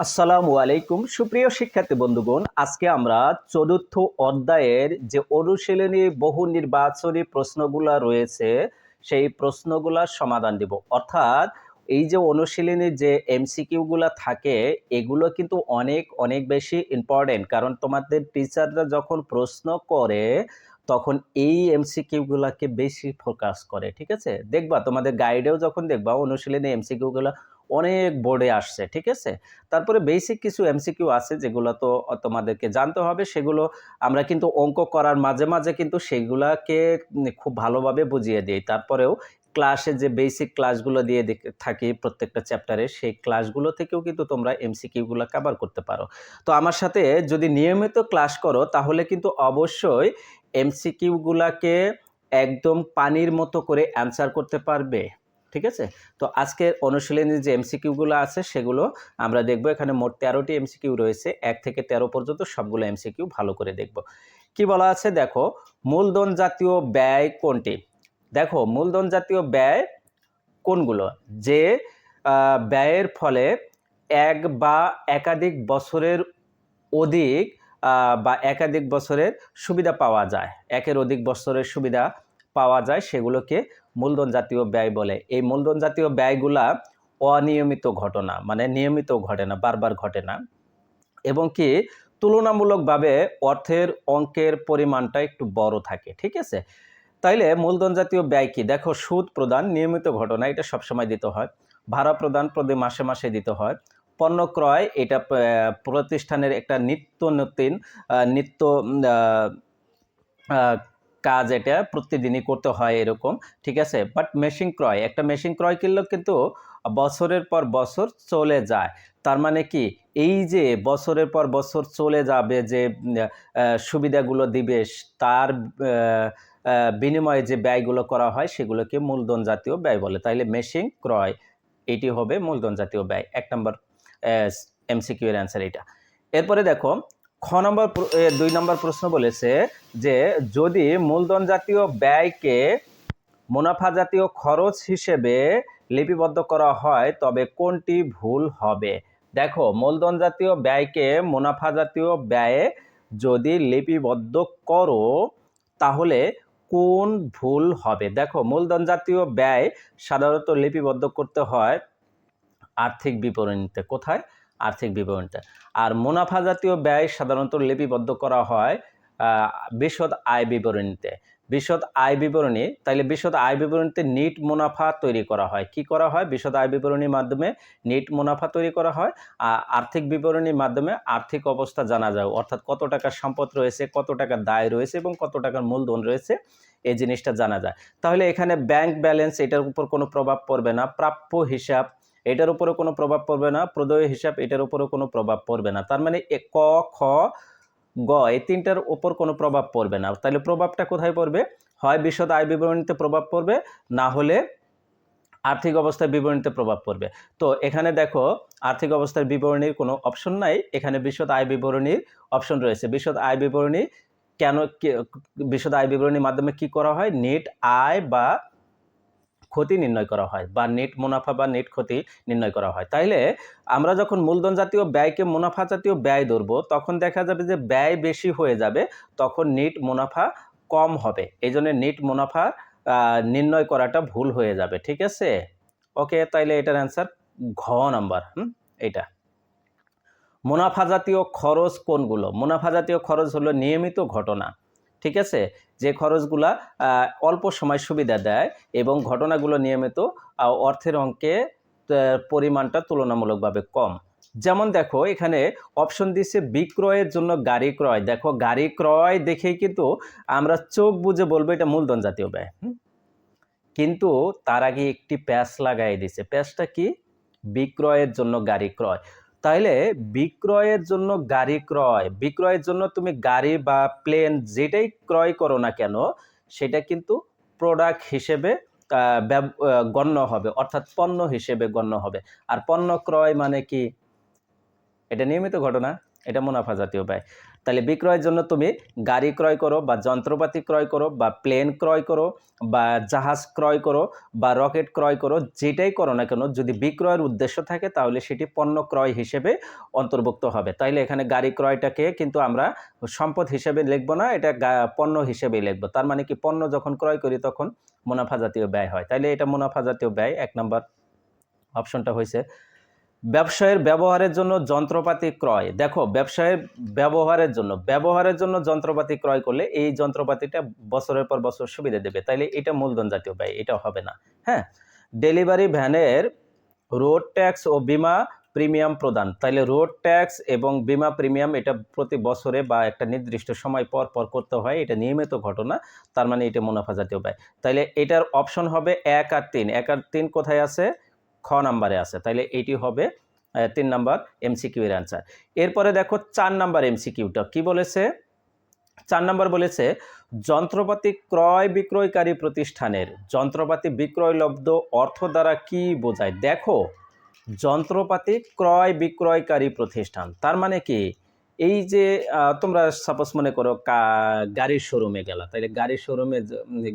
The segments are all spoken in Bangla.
আসসালামু আলাইকুম সুপ্রিয় শিক্ষার্থী বন্ধুগণ, আজকে আমরা চতুর্থ অধ্যায়ের যে অনুশীলনী বহু নির্বাচনী প্রশ্নগুলা রয়েছে সেই প্রশ্নগুলার সমাধান দিব। অর্থাৎ এই যে অনুশীলনী যে এমসিকিউ গুলা থাকে এগুলো কিন্তু অনেক অনেক বেশি ইম্পর্টেন্ট, কারণ তোমাদের টিচাররা যখন প্রশ্ন করে তখন এই এমসিকিউ গুলাকে বেশি ফোকাস করে। ঠিক আছে, দেখবা তোমাদের গাইডেও যখন দেখবা অনুশীলনী এমসিকিউ গুলা অনেক বোর্ডে আসছে। ঠিক আছে, তারপরে বেসিক কিছু এমসিকিউ আছে যেগুলো তো তোমাদেরকে জানতে হবে, সেগুলো আমরা কিন্তু অঙ্ক করার মাঝে মাঝে কিন্তু সেগুলাকে খুব ভালোভাবে বুঝিয়ে দিই। তারপরেও ক্লাসে যে বেসিক ক্লাসগুলো দিয়ে থাকি প্রত্যেকটা চ্যাপ্টারে, সেই ক্লাসগুলো থেকেও কিন্তু তোমরা এমসিকিউগুলো কভার করতে পারো। তো আমার সাথে যদি নিয়মিত ক্লাস করো তাহলে কিন্তু অবশ্যই এমসিকিউগুলাকে একদম পানির মতো করে অ্যান্সার করতে পারবে। ঠিক আছে, তো আজকের অনুশীলনীর যে এমসিকিউগুলো আছে সেগুলো আমরা দেখব। এখানে মোট 13টি এমসিকিউ রয়েছে, 1 থেকে 13 পর্যন্ত সবগুলো এমসিকিউ ভালো করে দেখব। কি বলা আছে দেখো, মূলধন জাতীয় ব্যয় কোনটি? দেখো মূলধন জাতীয় ব্যয় কোনগুলো? যে ব্যয়ের ফলে এক বা একাধিক বছরের অধিক বা একাধিক বছরের সুবিধা পাওয়া যায়, একের অধিক বছরের সুবিধা পাওয়া যায়, সেগুলোকে মূলধন জাতীয় ব্যয় বলে। এই মূলধন জাতীয় ব্যয়গুলা অনিয়মিত ঘটনা, মানে নিয়মিত ঘটে না, বারবার ঘটে না, এবং কি তুলনামূলকভাবে অর্থের অঙ্কের পরিমাণটা একটু বড় থাকে। ঠিক আছে, তাইলে মূলধন জাতীয় ব্যয় কি? দেখো, সুদ প্রদান নিয়মিত ঘটনা, এটা সবসময় দিতে হয়। ভাড়া প্রদান প্রতি মাসে মাসে দিতে হয়। পণ্য ক্রয়, এটা প্রতিষ্ঠানের একটা নিত্য নতুন নিত্য কাজ, এটা প্রতিদিনই করতে হয় এরকম। ঠিক আছে, বাট মেশিন ক্রয়, একটা মেশিন ক্রয় করলেও কিন্তু বছরের পর বছর চলে যায়। তার মানে কি, এই যে বছরের পর বছর চলে যাবে যে সুবিধাগুলো দিবে, তার বিনিময়ে যে ব্যয়গুলো করা হয় সেগুলোকে মূলধন জাতীয় ব্যয় বলে। তাইলে মেশিন ক্রয় এটি হবে মূলধন জাতীয় ব্যয়। 1 নম্বর এমসিকিউ এর অ্যান্সার এটা। এরপরে দেখো, 2 নম্বর প্রশ্ন বলেছে যে যদি মূলধন জাতীয় ব্যয়কে মুনাফা জাতীয় খরচ হিসেবে লিপিবদ্ধ করা হয় তবে কোনটি ভুল হবে? দেখো, মূলধন জাতীয় ব্যয়কে মুনাফা জাতীয় ব্যয়ে যদি লিপিবদ্ধ করো তাহলে কোন ভুল হবে? দেখো, মূলধন জাতীয় ব্যয় সাধারণত লিপিবদ্ধ করতে হয় আর্থিক বিবরণীতে। কোথায়? আর্থিক বিবরণীতে। আর মুনাফা জাতীয় ব্যয় সাধারণত লিপিবদ্ধ করা হয় বিশদ আয় বিবরণীতে। বিশদ আয় বিবরণী, তাইলে বিশদ আয় বিবরণীতে নিট মুনাফা তৈরি করা হয়। কি করা হয়? বিশদ আয় বিবরণীর মাধ্যমে নিট মুনাফা তৈরি করা হয়। আর্থিক বিবরণীর মাধ্যমে আর্থিক অবস্থা জানা যায়, অর্থাৎ কত টাকার সম্পদ রয়েছে, কত টাকার দায় রয়েছে এবং কত টাকার মূলধন রয়েছে, এই জিনিসটা জানা যায়। তাহলে এখানে ব্যাংক ব্যালেন্স, এটার উপর কোনো প্রভাব পড়বে না। প্রাপ্য হিসাব, এটার উপরে কোনো প্রভাব পড়বে না। প্রদেয় হিসাব, এটার উপরে কোনো প্রভাব পড়বে না। তার মানে ক, খ, গ এই তিনটার উপর কোনো প্রভাব পড়বে না। তাহলে প্রভাবটা কোথায় পড়বে? হয় বিশদ আয় বিবরণীতে প্রভাব পড়বে, না হলে আর্থিক অবস্থার বিবরণীতে প্রভাব পড়বে। তো এখানে দেখো, আর্থিক অবস্থার বিবরণীর কোনো অপশন নাই, এখানে বিশদ আয় বিবরণীর অপশন রয়েছে। বিশদ আয় বিবরণী কেন, বিশদ আয় বিবরণীর মাধ্যমে কি করা হয়? নেট আয় বা ক্ষতি নির্ণয় করা হয়, বা নেট মুনাফা বা নেট ক্ষতি নির্ণয় করা হয়। তাইলে আমরা যখন মূলধন জাতীয় ব্যয়কে মুনাফা জাতীয় ব্যয় ধরবো তখন দেখা যাবে যে ব্যয় বেশি হয়ে যাবে, তখন নেট মুনাফা কম হবে। এই জন্য নেট মুনাফা নির্ণয় করাটা ভুল হয়ে যাবে। ঠিক আছে, ওকে, তাইলে এটার অ্যান্সার ঘ নাম্বার। এটা। মুনাফা জাতীয় খরচ কোনগুলো? মুনাফা জাতীয় খরচ হলো নিয়মিত ঘটনা। ঠিক আছে, যে খরচগুলা অল্প সময় সুবিধা দেয় এবং ঘটনাগুলো নিয়মিত, অর্থের অঙ্কে পরিমাণটা তুলনামূলকভাবে কম। যেমন দেখো, এখানে অপশন দিচ্ছে বিক্রয়ের জন্য গাড়ি ক্রয়। দেখো, গাড়ি ক্রয় দেখেই কিন্তু আমরা চোখ বুজে বলবো এটা মূলধন জাতীয় ব্যয়। কিন্তু তার আগে একটি প্যাচ লাগাই দিছে। প্যাচটা কি? বিক্রয়ের জন্য গাড়ি ক্রয়। তাইলে বিক্রয়ের জন্য গাড়ি ক্রয়, বিক্রয়ের জন্য তুমি গাড়ি বা প্লেন যেটাই ক্রয় করো না কেন সেটা কিন্তু প্রোডাক্ট হিসেবে গণ্য হবে, অর্থাৎ পণ্য হিসেবে গণ্য হবে। আর পণ্য ক্রয় মানে কি? এটা নিয়মিত ঘটনা, এটা মুনাফা জাতীয় ব্যয়। তাহলে বিক্রয়ের জন্য তুমি গাড়ি ক্রয় করো বা যন্ত্রপাতি ক্রয় করো বা প্লেন ক্রয় করো বা জাহাজ ক্রয় করো বা রকেট ক্রয় করো, যেটাই করো না কেন যদি বিক্রয়ের উদ্দেশ্য থাকে তাহলে সেটি পণ্য ক্রয় হিসেবে অন্তর্ভুক্ত হবে। তাইলে এখানে গাড়ি ক্রয়টাকে কিন্তু আমরা সম্পদ হিসেবে লিখবো না, এটা পণ্য হিসেবে লিখবো। তার মানে কি পণ্য যখন ক্রয় করি তখন মুনাফা জাতীয় ব্যয় হয়, তাইলে এটা মুনাফা জাতীয় ব্যয়, 1 নম্বর অপশনটা হয়েছে। ব্যবসায়ের ব্যবহারের জন্য যন্ত্রপাতি ক্রয়, দেখো ব্যবসায়ের ব্যবহারের জন্য যন্ত্রপাতি ক্রয় করলে এই যন্ত্রপাতিটা বছরের পর বছর সুবিধা দেবে, তাইলে এটা মূলধন জাতীয় ব্যয়, এটা হবে না। হ্যাঁ, ডেলিভারি ভ্যানের রোড ট্যাক্স ও বীমা প্রিমিয়াম প্রদান, তাইলে রোড ট্যাক্স এবং বীমা প্রিমিয়াম এটা প্রতি বছরে বা একটা নির্দিষ্ট সময় পর পর করতে হয়, এটা নিয়মিত ঘটনা, তার মানে এটা মুনাফা জাতীয় ব্যয়। তাইলে এটার অপশন হবে 1 আর 3। 1 আর 3 কোথায় আছে? খ নাম্বারে আছে, তাইলে এটি হবে 3 নাম্বার এমসিকিউ এর অ্যান্সার। এরপরে দেখো 4 নাম্বার এমসিকিউটা কি বলেছে। 4 নাম্বার বলেছে যন্ত্রপাতি ক্রয় বিক্রয়কারী প্রতিষ্ঠানের যন্ত্রপাতি বিক্রয়লব্ধ অর্থ দ্বারা কি বোঝায়। দেখো যন্ত্রপাতি ক্রয় বিক্রয়কারী প্রতিষ্ঠান তার মানে কি, এই যে তোমরা সাপোজ মনে করো গাড়ির শোরুমে গেলা, তাহলে গাড়ির শোরুমে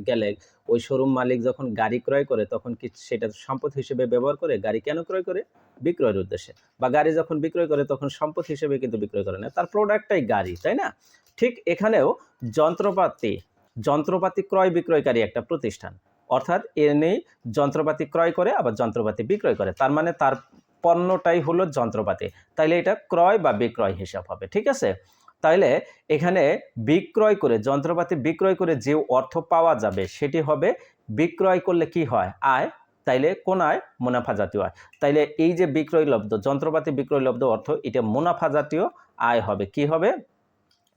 গেলে ওই শোরুম মালিক যখন গাড়ি ক্রয় করে তখন কি সেটা সম্পদ হিসেবে ব্যবহার করে? গাড়ি কেন ক্রয় করে? বিক্রয়ের উদ্দেশ্যে। বা গাড়ি যখন বিক্রয় করে তখন সম্পদ হিসেবে কিন্তু বিক্রয় করে না, তার প্রোডাক্টটাই গাড়ি, তাই না? ঠিক এখানেও যন্ত্রপাতি ক্রয় বিক্রয়কারী একটা প্রতিষ্ঠান, অর্থাৎ এর নেই যন্ত্রপাতি ক্রয় করে আবার যন্ত্রপাতি বিক্রয় করে, তার মানে তার পণ্যটাই হলো যন্ত্রপাতি, তাইলে এটা ক্রয় বা বিক্রয় হিসাব হবে। ঠিক আছে, তাইলে এখানে বিক্রয় করে যন্ত্রপাতি বিক্রয় করে যে অর্থ পাওয়া যাবে সেটি হবে বিক্রয় করলে কি হয়? আয়। তাইলে কোন আয়? মুনাফা জাতীয় আয়। তাইলে এই যে বিক্রয়লব্ধ যন্ত্রপাতি বিক্রয়লব্ধ অর্থ এটা মুনাফা জাতীয় আয় হবে। কি হবে?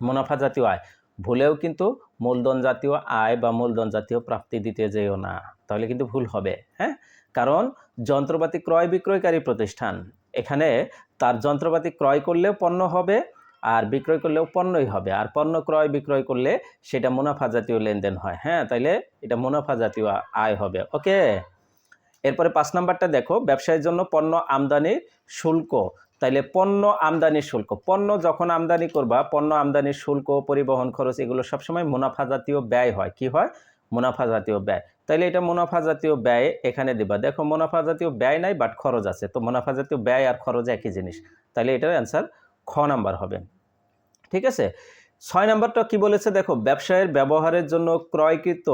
মুনাফা জাতীয় আয়। ভুলেও কিন্তু মূলধন জাতীয় আয় বা মূলধন জাতীয় প্রাপ্তি দিতে যেও না, তাহলে কিন্তু ভুল হবে। হ্যাঁ, কারণ যন্ত্রপাতি ক্রয় বিক্রয়কারী প্রতিষ্ঠান, এখানে তার যন্ত্রপাতি ক্রয় করলেও পণ্য হবে আর বিক্রয় করলেও পণ্যই হবে, আর পণ্য ক্রয় বিক্রয় করলে সেটা মুনাফা জাতীয় লেনদেন হয়। হ্যাঁ, তাইলে এটা মুনাফা জাতীয় আয় হবে। ওকে, এরপরে 5 নাম্বারটা দেখো ব্যবসায়ের জন্য পণ্য আমদানির শুল্ক, তাইলে পণ্য আমদানির শুল্ক, পণ্য যখন আমদানি করবা পণ্য আমদানির শুল্ক পরিবহন খরচ এগুলো সবসময় মুনাফা জাতীয় ব্যয় হয়। কি হয়? মুনাফা জাতীয় ব্যয়। তাইলে এটা মুনাফা জাতীয় ব্যয় এখানে দিবা। দেখো মুনাফা জাতীয় ব্যয় নাই বাট খরচ আছে, তো মুনাফা জাতীয় ব্যয় আর খরচ একই জিনিস, তাইলে এটার অ্যান্সার খ নাম্বার হবে। ঠিক আছে, 6 নাম্বারটা কি বলেছে দেখো ব্যবসায়ের ব্যবহারের জন্য ক্রয়কৃত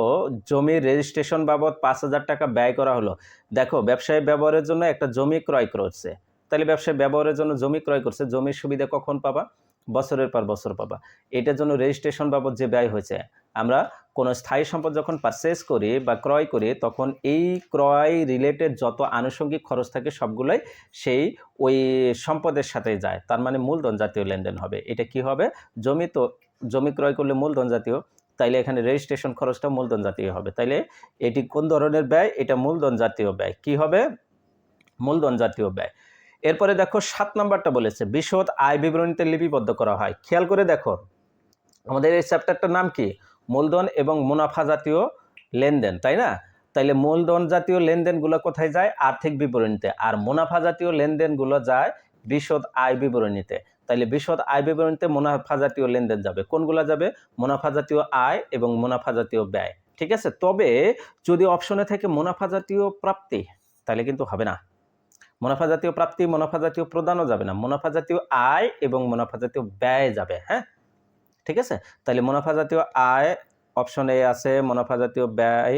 জমির রেজিস্ট্রেশন বাবদ 5,000 টাকা ব্যয় করা হলো। দেখো ব্যবসায় ব্যবহারের জন্য একটা জমি ক্রয় করছে, তাহলে ব্যবসায় ব্যবহারের জন্য জমি ক্রয় করছে, জমির সুবিধা কখন পাবা? বছরের পর বছর পাবা। এটার জন্য রেজিস্ট্রেশন বাবদ যে ব্যয় হয়েছে, আমরা কোনো স্থায়ী সম্পদ যখন পারচেজ করি বা ক্রয় করি তখন এই ক্রয় রিলেটেড যত আনুষঙ্গিক খরচ থাকে সবগুলোই সেই ওই সম্পদের সাথে যায়, তার মানে মূলধন জাতীয় লেনদেন হবে। এটা কি হবে? জমি, তো জমি ক্রয় করলে মূলধন জাতীয়, তাইলে এখানে রেজিস্ট্রেশন খরচটা মূলধন জাতীয় হবে। তাইলে এটি কোন ধরনের ব্যয়? এটা মূলধন জাতীয় ব্যয়। কি হবে? মূলধন জাতীয় ব্যয়। এরপরে দেখো 7 নাম্বারটা বলেছে বিশদ আয় বিবরণীতে লিপিবদ্ধ করা হয়। খেয়াল করে দেখো আমাদের এই চ্যাপ্টারটার নাম কি? মূলধন এবং মুনাফা জাতীয় লেনদেন, তাই না? তাইলে মূলধন জাতীয় লেনদেনগুলো কোথায় যায়? আর্থিক বিবরণীতে, আর মুনাফা জাতীয় লেনদেনগুলো যায় বিশদ আয় বিবরণীতে। তাইলে বিশদ আয় বিবরণীতে মুনাফা জাতীয় লেনদেন যাবে। কোনগুলো যাবে? মুনাফা জাতীয় আয় এবং মুনাফা জাতীয় ব্যয়। ঠিক আছে, তবে যদি অপশনে থাকে মুনাফা জাতীয় প্রাপ্তি তাহলে কিন্তু হবে না। মুনাফা জাতীয় প্রাপ্তি, মুনাফা জাতীয় প্রদানও যাবে না, মুনাফা জাতীয় আয় এবং মুনাফা জাতীয় ব্যয় যাবে। হ্যাঁ, ঠিক আছে, তাহলে মুনাফা জাতীয় আয় অপশন এ আছে, মুনাফা জাতীয় ব্যয়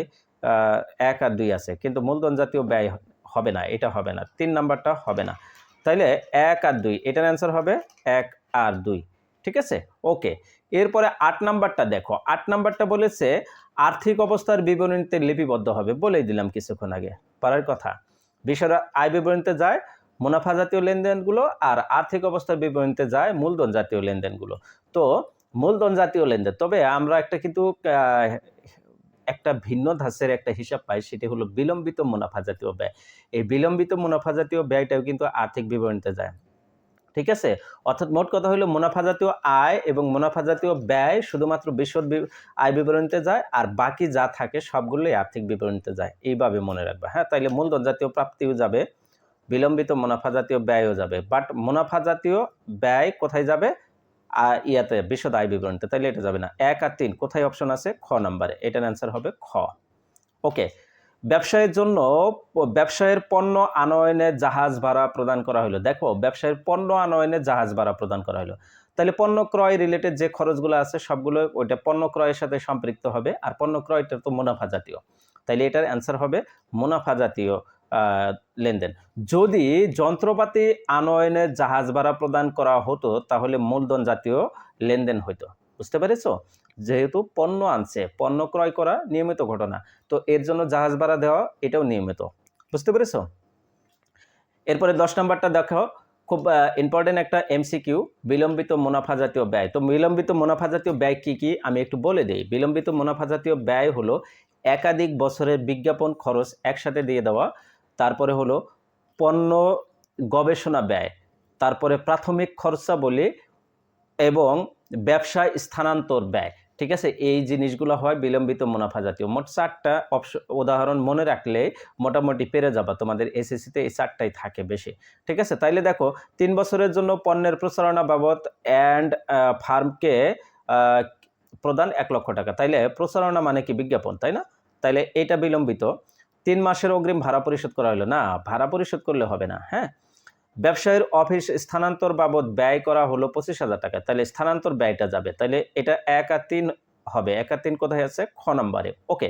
1 আর 2 আছে, কিন্তু মূলধন জাতীয় ব্যয় হবে না, এটা হবে না, 3 নাম্বারটা হবে না। তাইলে 1 আর 2 এটার অ্যান্সার হবে 1 আর 2। ঠিক আছে, ওকে। এরপরে 8 নাম্বারটা দেখো, 8 নাম্বারটা বলেছে আর্থিক অবস্থার বিবরণীতে লিপিবদ্ধ হবে, বলেই দিলাম কিছুক্ষণ আগে, পারার কথা। বিষয় আয় বিবরণীতে যায় মুনাফা জাতীয় লেনদেনগুলো আর আর্থিক অবস্থার বিবরণীতে যায় মূলধন জাতীয় লেনদেনগুলো। তো মূলধন জাতীয় লেনদেন, তবে আমরা একটা কিন্তু একটা ভিন্ন ধাঁচের একটা হিসাব পাই, সেটি হলো বিলম্বিত মুনাফা জাতীয় ব্যয়। এই বিলম্বিত মুনাফা জাতীয় ব্যয়টাও কিন্তু আর্থিক বিবরণীতে যায়। ঠিক আছে, অর্থাৎ মোট কথা হলো মুনাফা জাতীয় আয় এবং মুনাফা জাতীয় ব্যয় শুধুমাত্র বিশদ আয় বিবরণীতে যায়, আর বাকি যা থাকে সবগুলোই আর্থিক বিবরণীতে যায়, এইভাবে মনে রাখবা। হ্যাঁ, তাইলে মূলধন জাতীয় প্রাপ্তিও যাবে, বিলম্বিত মুনাফা জাতীয় ব্যয়ও যাবে, বাট মুনাফা জাতীয় ব্যয় কোথায় যাবে? ইয়াতে বিশদ আয় বিবরণীতে, তাহলে এটা যাবে না। 1 আর 3 কোথায় অপশন আছে? খ নাম্বারে, এটার অ্যান্সার হবে খ। ওকে, ব্যবসায়ের জন্য ব্যবসায়ের পণ্য আনয়নে জাহাজ ভাড়া প্রদান করা হলো। দেখো, ব্যবসায়ের পণ্য আনয়নে জাহাজ ভাড়া প্রদান করা হলো, তাহলে পণ্য ক্রয় রিলেটেড যে খরচগুলো আছে সবগুলো ওইটা পণ্য ক্রয়ের সাথে সম্পৃক্ত হবে, আর পণ্য ক্রয়টা তো মুনাফা জাতীয়, তাইলে এটার অ্যান্সার হবে মুনাফা জাতীয় লেনদেন। যদি যন্ত্রপাতি আনয়নে জাহাজ ভাড়া প্রদান করা হতো তাহলে মূলধন জাতীয় লেনদেন হইতো। বুঝতে পেরেছো? যেহেতু পণ্য আনছে, পণ্য ক্রয় করা নিয়মিত ঘটনা, তো এর জন্য জাহাজ ভাড়া দেওয়া এটাও নিয়মিত। বুঝতে পেরেছো? এরপরে 10 নম্বরটা দেখো, খুব ইম্পর্টেন্ট একটা এমসিকিউ, বিলম্বিত মুনাফা জাতীয় ব্যয়। তো বিলম্বিত মুনাফা জাতীয় ব্যয় কি কি আমি একটু বলে দিই। বিলম্বিত মুনাফা জাতীয় ব্যয় হলো একাধিক বছরের বিজ্ঞাপন খরচ একসাথে দিয়ে দেওয়া, তারপরে হলো পণ্য গবেষণা ব্যয়, তারপরে প্রাথমিক খরচাবলী এবং ব্যবসায় স্থানান্তর ব্যয়। ঠিক আছে, এই জিনিসগুলো হয় বিলম্বিত মুনাফা জাতীয়। মোট 4টা উদাহরণ মনে রাখলে মোটামুটি পেরে যাবা, তোমাদের এসএসসিতে এই 4টাই থাকে বেশি। ঠিক আছে, তাইলে দেখো 3 বছরের জন্য পণ্যের প্রচারণা বাবদ অ্যান্ড ফার্মকে প্রদান 1 লক্ষ টাকা। তাইলে প্রচারণা মানে কি? বিজ্ঞাপন, তাই না? তাইলে এটা বিলম্বিত। 3 মাসের অগ্রিম ভাড়া পরিশোধ করা হলো না, ভাড়া পরিশোধ করলে হবে না। হ্যাঁ, ব্যবসায়ের অফিস স্থানান্তর বাবদ ব্যয় করা হলো 25,000 টাকা, তাহলে স্থানান্তর ব্যয়টা যাবে, তাহলে এটা 1 আর 3 হবে। 1 আর 3 কোথায় আছে? খ নম্বরে। ওকে,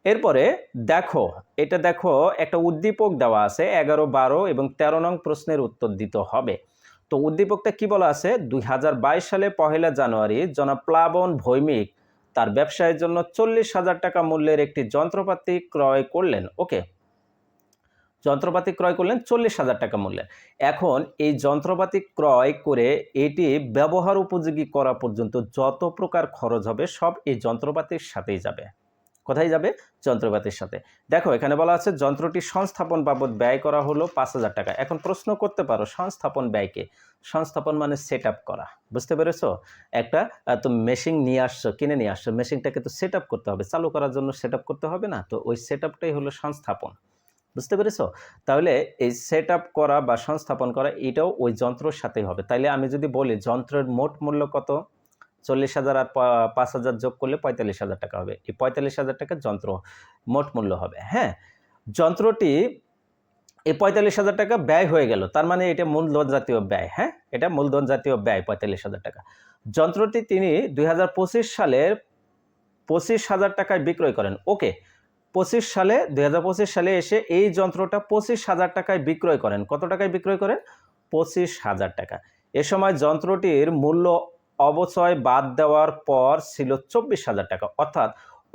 এরপরে দেখো, এটা দেখো একটা উদ্দীপক দেওয়া আছে, 11, 12 এবং 13 নং প্রশ্নের উত্তর দিতে হবে। তো উদ্দীপকটা কি বলা আছে? 2022 সালে 1 জানুয়ারি জনাব প্লাবন ভৌমিক তার ব্যবসায়ের জন্য 40,000 টাকা মূল্যের একটি যন্ত্রপাতি ক্রয় করলেন। ওকে, যন্ত্রপাতি ক্রয় করলেন 40,000 টাকা মূল্যের। এখন এই যন্ত্রপাতি ক্রয় করে এটি ব্যবহার উপযোগী করা পর্যন্ত যত প্রকার খরচ হবে সব এই যন্ত্রপাতির সাথেই যাবে। কোথায় যাবে? যন্ত্রপাতির সাথে। দেখো, এখানে বলা আছে যন্ত্রটি সংস্থাপন বাবদ ব্যয় করা হলো 5,000 টাকা। এখন প্রশ্ন করতে পারো সংস্থাপন ব্যয়কে, সংস্থাপন মানে সেট আপ করা। বুঝতে পেরেছো? একটা তুমি মেশিন নিয়ে আসছো, কিনে নিয়ে আসছো, মেশিনটাকে তো সেট আপ করতে হবে, চালু করার জন্য সেট আপ করতে হবে না? তো ওই সেট আপটাই হলো সংস্থাপন। বুঝতে পেরেছো? তাহলে এই সেট আপ করা বা সংস্থাপন করা এটাও ওই যন্ত্রের সাথেই হবে। তাইলে আমি যদি বলি যন্ত্রের মোট মূল্য কত? 40,000 আর 5,000 যোগ করলে 45,000 টাকা হবে। এই 45,000 টাকা যন্ত্র মোট মূল্য হবে। হ্যাঁ, যন্ত্রটি এই 45,000 টাকা ব্যয় হয়ে গেল, তার মানে এটা মূলধন জাতীয় ব্যয়। হ্যাঁ, এটা মূলধন জাতীয় ব্যয় 45,000 টাকা। যন্ত্রটি তিনি 2025 সালের 25,000 টাকায় বিক্রয় করেন। ওকে, 2025 সালে এসে এই যন্ত্রটা 25,000 টাকায় বিক্রয় করেন। কত টাকায় বিক্রয় করেন? 25,000 টাকা। এ সময় যন্ত্রটির মূল্য অবচয় বাদ দেওয়ার পর ছিল 24,000 টাকা, অর্থাৎ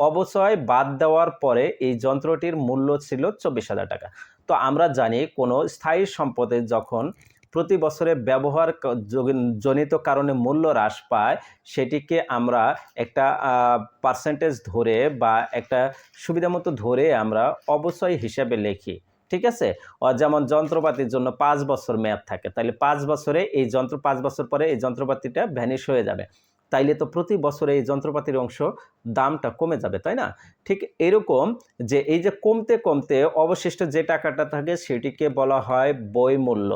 অবচয় বাদ দেওয়ার পরে এই যন্ত্রটির মূল্য ছিল 24,000 টাকা। তো আমরা জানি কোনো স্থায়ী সম্পদের যখন প্রতি বছরে ব্যবহার জনিত কারণে মূল্য হ্রাস পায় সেটিকে আমরা একটা পার্সেন্টেজ ধরে বা একটা সুবিধা মতো ধরে আমরা অবচয় হিসাবে লিখি। ঠিক আছে, যেমন যন্ত্রপাতির জন্য 5 বছর মেয়াদ থাকে, তাহলে 5 বছরে এই 5 বছর পরে এই যন্ত্রপাতিটা ভ্যানিশ হয়ে যাবে, তাইলে তো প্রতি বছরে এই যন্ত্রপাতির অংশ দামটা কমে যাবে, তাই না? ঠিক এরকম যে এই যে কমতে কমতে অবশিষ্ট যে টাকাটা থাকে সেটিকে বলা হয় বই মূল্য।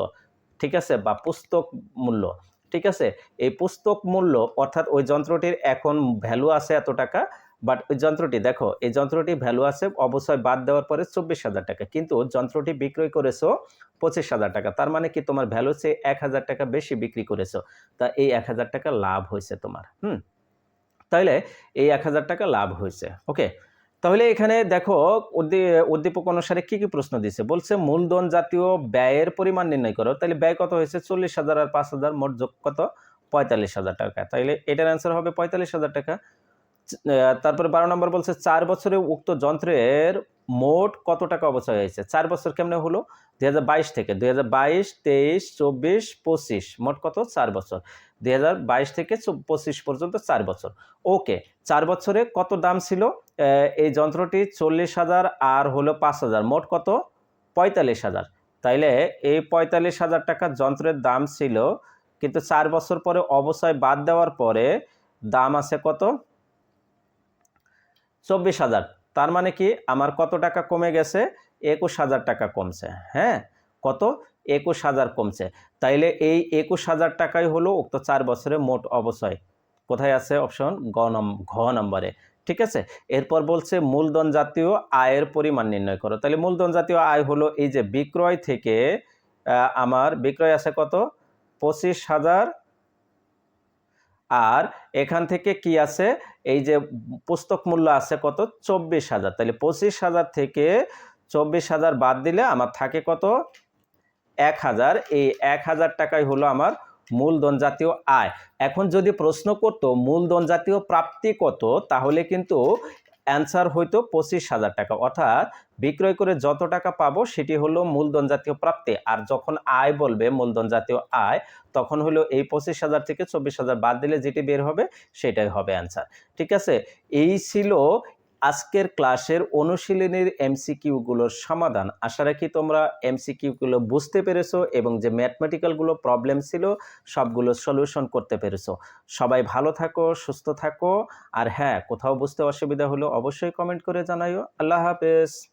ঠিক আছে, বা পুস্তক মূল্য। ঠিক আছে, এই পুস্তক মূল্য অর্থাৎ ওই যন্ত্রটির এখন ভ্যালু আছে এত টাকা, বাট ওই যন্ত্রটি দেখো, এই যন্ত্রটি ভ্যালু আছে অবশ্যই বাদ দেওয়ার পরে 24,000 টাকা, কিন্তু যন্ত্রটি বিক্রয় করেছো 25,000 টাকা, তার মানে কি তোমার ভ্যালু চেয়ে 1,000 টাকা বেশি বিক্রি করেছো, তা এই 1,000 টাকা লাভ হয়েছে তোমার। তাহলে এই 1,000 টাকা লাভ হয়েছে। ওকে, তাহলে এখানে দেখো উদ্দীপক অনুসারে কি কি প্রশ্ন দিচ্ছে, বলছে মূলধন জাতীয় ব্যয়ের পরিমাণ নির্ণয় করো। তাহলে ব্যয় কত হয়েছে? 40,000 আর 5,000 মোট যোগ কত? 45,000 টাকা। তাইলে এটার অ্যান্সার হবে 45,000 টাকা। তারপরে 12 নম্বর বলছে 4 বছরে উক্ত যন্ত্রের মোট কত টাকা অবচয় হয়েছে। 4 বছর কেমনে হলো? 2022 থেকে 2022, 23, 24, 25 মোট কত? 4 বছর। 2022 থেকে 25 পর্যন্ত 4 বছর। ওকে, 4 বছরে কত দাম ছিল এই যন্ত্রটি? 40,000 আর হলো 5,000 মোট কত? 45,000। তাইলে এই 45,000 টাকা যন্ত্রের দাম ছিল, কিন্তু 4 বছর পরে অবচয় বাদ দেওয়ার পরে দাম আছে কত? 24,000। তার মানে কি আমার কত টাকা কমে গেছে? 21,000 টাকা কমছে। হ্যাঁ, কত? 21,000 কমছে। তাইলে এই 21,000 টাকাই হলো উক্ত 4 বছরের মোট অবচয়। কোথায় আছে? অপশন ঘ নম্বরে। ঠিক আছে। এরপর বলছে মূলধন জাতীয় আয়ের পরিমাণ নির্ণয় করো। তাহলে মূলধন জাতীয় আয় হলো এই যে বিক্রয় থেকে আমার বিক্রয় আছে কত? 25,000, আর এখান থেকে কি আছে? এই যে পুস্তক মূল্য আছে কত? 24,000। তাহলে 25,000 থেকে 24,000 বাদ দিলে আমার থাকে কত? 1,000। এই 1,000 টাকাই হলো আমার মূলধন জাতীয় আয়। এখন যদি প্রশ্ন করতো মূলধন জাতীয় প্রাপ্তি কত, তাহলে কিন্তু অ্যান্সার হইতো 25,000 টাকা। অর্থাৎ বিক্রয় করে যত টাকা পাবো সেটি হলো মূলধন জাতীয় প্রাপ্তি। আর যখন আয় বলবে মূলধন জাতীয় আয়, তখন হলো এই 25,000 থেকে 24,000 বাদ দিলে যেটি বের হবে সেটাই হবে অ্যান্সার। ঠিক আছে। এই ছিল আজকের ক্লাসের অনুশীলনীর এমসিকিউগুলোর সমাধান। আশা রাখি তোমরা এমসিকিউগুলো বুঝতে পেরেছো এবং যে ম্যাথমেটিক্যালগুলো প্রবলেম ছিল সবগুলো সলিউশন করতে পেরেছো। সবাই ভালো থাকো, সুস্থ থাকো। আর হ্যাঁ, কোথাও বুঝতে অসুবিধা হলে অবশ্যই কমেন্ট করে জানাইও। আল্লাহ হাফেজ।